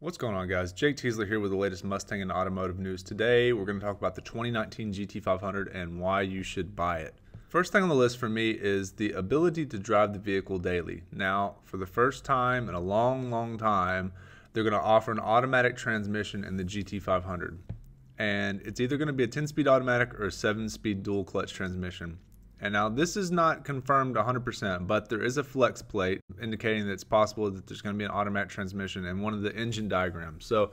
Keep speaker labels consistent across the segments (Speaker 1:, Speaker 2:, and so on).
Speaker 1: What's going on, guys? Jake Tiesler here with the latest Mustang and automotive news. Today, we're going to talk about the 2019 GT500 and why you should buy it. First thing on the list for me is the ability to drive the vehicle daily. Now, for the first time in a long time, they're going to offer an automatic transmission in the GT500. And it's either going to be a 10-speed automatic or a 7-speed dual clutch transmission. And now this is not confirmed 100%, but there is a flex plate indicating that it's possible that there's going to be an automatic transmission in one of the engine diagrams. So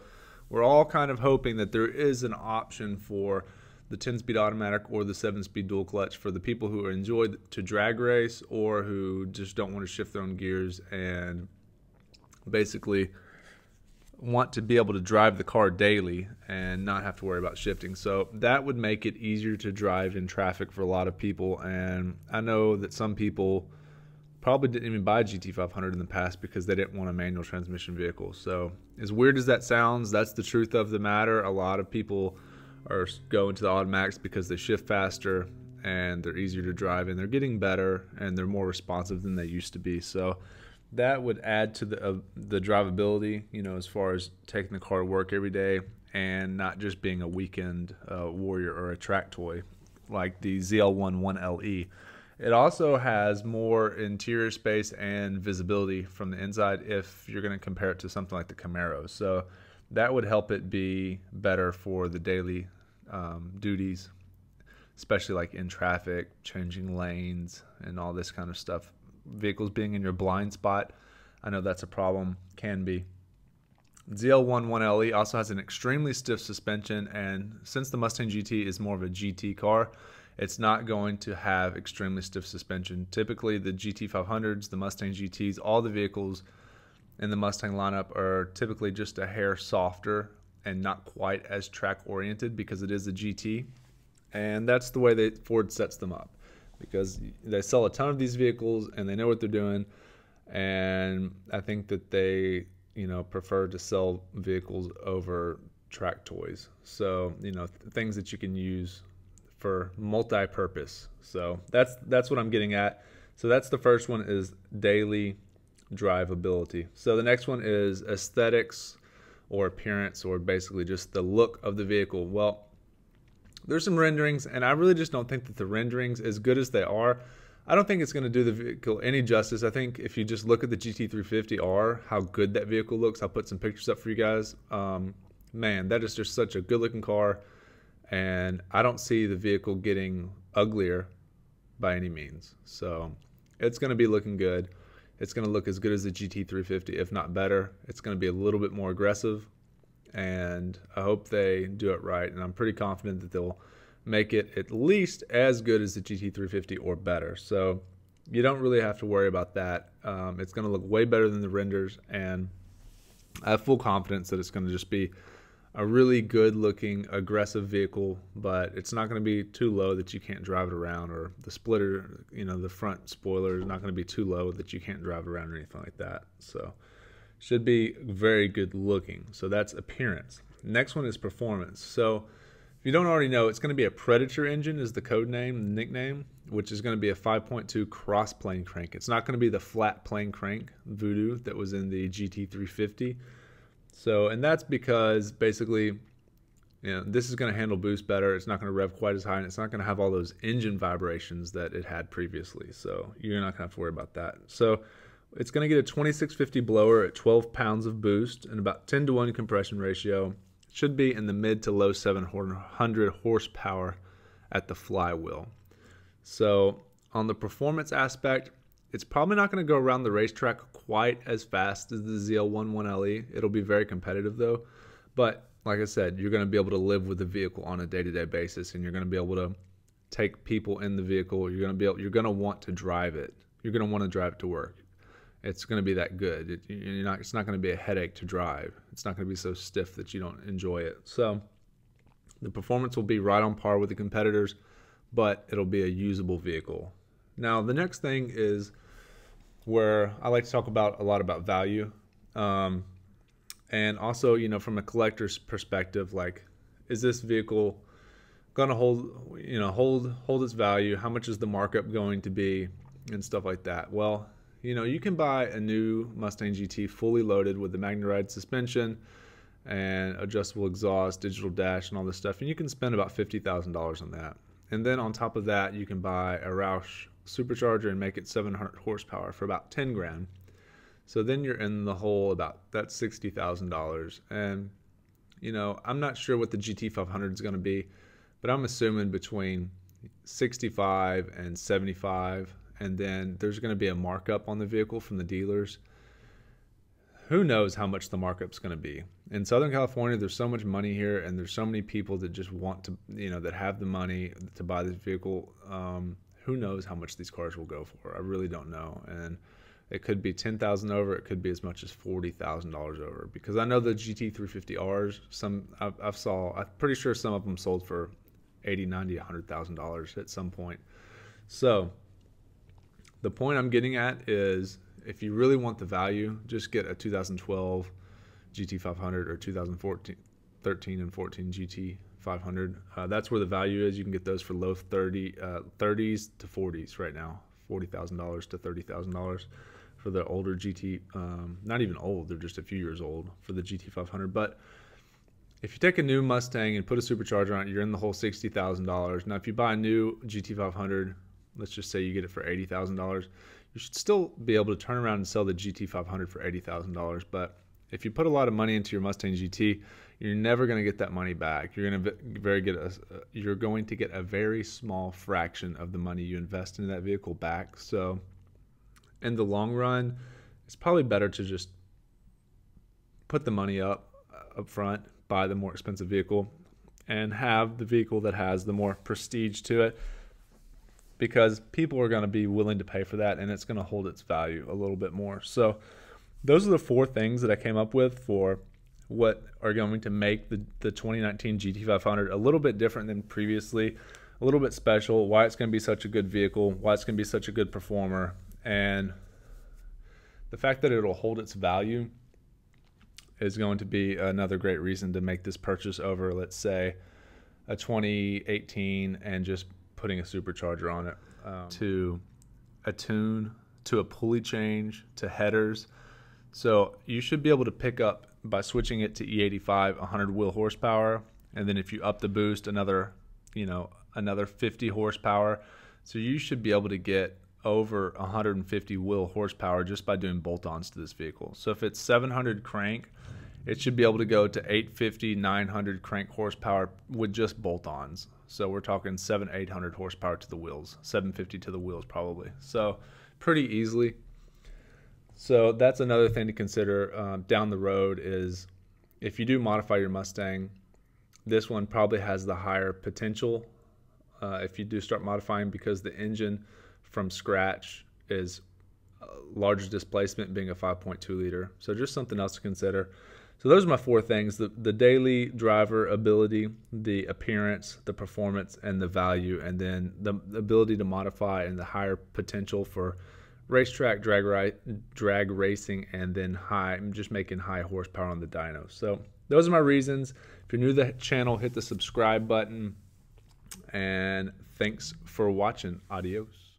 Speaker 1: we're all kind of hoping that there is an option for the 10-speed automatic or the 7-speed dual clutch for the people who enjoy to drag race or who just don't want to shift their own gears and basically want to be able to drive the car daily and not have to worry about shifting. So that would make it easier to drive in traffic for a lot of people. And I know that some people probably didn't even buy a GT500 in the past because they didn't want a manual transmission vehicle. So as weird as that sounds, that's the truth of the matter. A lot of people are going to the automatics because they shift faster and they're easier to drive and they're getting better and they're more responsive than they used to be. So that would add to the drivability, you know, as far as taking the car to work every day and not just being a weekend warrior or a track toy like the ZL1 1LE. It also has more interior space and visibility from the inside if you're going to compare it to something like the Camaro. So that would help it be better for the daily duties, especially like in traffic, changing lanes and all this kind of stuff. Vehicles being in your blind spot, I know that's a problem, can be. ZL1 1LE also has an extremely stiff suspension, and since the Mustang GT is more of a GT car, it's not going to have extremely stiff suspension. Typically the GT500s, the Mustang GTs, all the vehicles in the Mustang lineup are typically just a hair softer and not quite as track oriented because it is a GT, and that's the way Ford sets them up, because they sell a ton of these vehicles and they know what they're doing. And I think that they, you know, prefer to sell vehicles over track toys. So, you know, things that you can use for multi-purpose. So that's what I'm getting at. So that's the first one, is daily drivability. So the next one is aesthetics or appearance, or basically just the look of the vehicle. Well, there's some renderings, and I really just don't think that the renderings, as good as they are, I don't think it's going to do the vehicle any justice. I think if you just look at the GT350R, how good that vehicle looks, I'll put some pictures up for you guys. Man, that is just such a good-looking car, and I don't see the vehicle getting uglier by any means. So it's going to be looking good. It's going to look as good as the GT350, if not better. It's going to be a little bit more aggressive, and I hope they do it right, and I'm pretty confident that they'll make it at least as good as the GT350 or better. So you don't really have to worry about that. It's going to look way better than the renders, and I have full confidence that it's going to just be a really good looking aggressive vehicle, but it's not going to be too low that you can't drive it around, or the splitter, you know, the front spoiler is not going to be too low that you can't drive it around or anything like that. So should be very good looking. So that's appearance. Next one is performance. So if you don't already know, it's going to be a Predator engine is the code name, the nickname, which is going to be a 5.2 cross plane crank. It's not going to be the flat plane crank Voodoo that was in the GT350. So, and that's because basically, you know, this is going to handle boost better. It's not going to rev quite as high, and it's not going to have all those engine vibrations that it had previously. So you're not going to have to worry about that. So it's going to get a 2650 blower at 12 pounds of boost and about 10-to-1 compression ratio. It should be in the mid to low 700 horsepower at the flywheel. So on the performance aspect, it's probably not going to go around the racetrack quite as fast as the ZL1 1LE. It'll be very competitive though. But like I said, you're going to be able to live with the vehicle on a day-to-day basis, and you're going to be able to take people in the vehicle. You're going to want to drive it. You're going to want to drive it to work. It's going to be that good. It's not going to be a headache to drive. It's not going to be so stiff that you don't enjoy it. So the performance will be right on par with the competitors, but it'll be a usable vehicle. Now, the next thing is where I like to talk a lot about value. And also, you know, from a collector's perspective, like, is this vehicle going to hold its value? How much is the markup going to be and stuff like that? Well, you know, you can buy a new Mustang GT fully loaded with the MagneRide suspension and adjustable exhaust, digital dash, and all this stuff, and you can spend about $50,000 on that. And then on top of that, you can buy a Roush supercharger and make it 700 horsepower for about 10 grand. So then you're in the hole about that $60,000. And you know, I'm not sure what the GT500 is going to be, but I'm assuming between 65 and 75, and then there's going to be a markup on the vehicle from the dealers. Who knows how much the markup's going to be? In Southern California, there's so much money here, and there's so many people that just want to, you know, that have the money to buy this vehicle. Who knows how much these cars will go for? I really don't know. And it could be $10,000 over. It could be as much as $40,000 over. Because I know the GT350Rs, I'm pretty sure some of them sold for $80,000, $90,000, $100,000 at some point. So the point I'm getting at is, if you really want the value, just get a 2012 GT500 or 2013 and 14 GT500. That's where the value is. You can get those for low 30s to 40s right now, $40,000 to $30,000 for the older GT. Not even old; they're just a few years old for the GT500. But if you take a new Mustang and put a supercharger on it, you're in the whole $60,000. Now, if you buy a new GT500, let's just say you get it for $80,000. You should still be able to turn around and sell the GT500 for $80,000. But if you put a lot of money into your Mustang GT, you're never going to get that money back. You're going to get a very small fraction of the money you invest into that vehicle back. So in the long run, it's probably better to just put the money up front, buy the more expensive vehicle, and have the vehicle that has the more prestige to it, because people are going to be willing to pay for that, and it's going to hold its value a little bit more. So those are the 4 things that I came up with for what are going to make the 2019 GT500 a little bit different than previously, a little bit special, why it's going to be such a good vehicle, why it's going to be such a good performer, and the fact that it'll hold its value is going to be another great reason to make this purchase over, let's say, a 2018 and just putting a supercharger on it, to a tune, to a pulley change, to headers. So you should be able to pick up, by switching it to E85, 100 wheel horsepower, and then if you up the boost, another 50 horsepower. So you should be able to get over 150 wheel horsepower just by doing bolt-ons to this vehicle. So if it's 700 crank, it should be able to go to 850, 900 crank horsepower with just bolt-ons. So we're talking 700-800 horsepower to the wheels, 750 to the wheels probably. So pretty easily. So that's another thing to consider down the road, is if you do modify your Mustang, this one probably has the higher potential if you do start modifying, because the engine from scratch is larger displacement, being a 5.2 liter. So just something else to consider. So those are my 4 things: the daily driver ability, the appearance, the performance, and the value, and then the ability to modify and the higher potential for racetrack, drag racing, and then just making high horsepower on the dyno. So those are my reasons. If you're new to the channel, hit the subscribe button, and thanks for watching. Adios.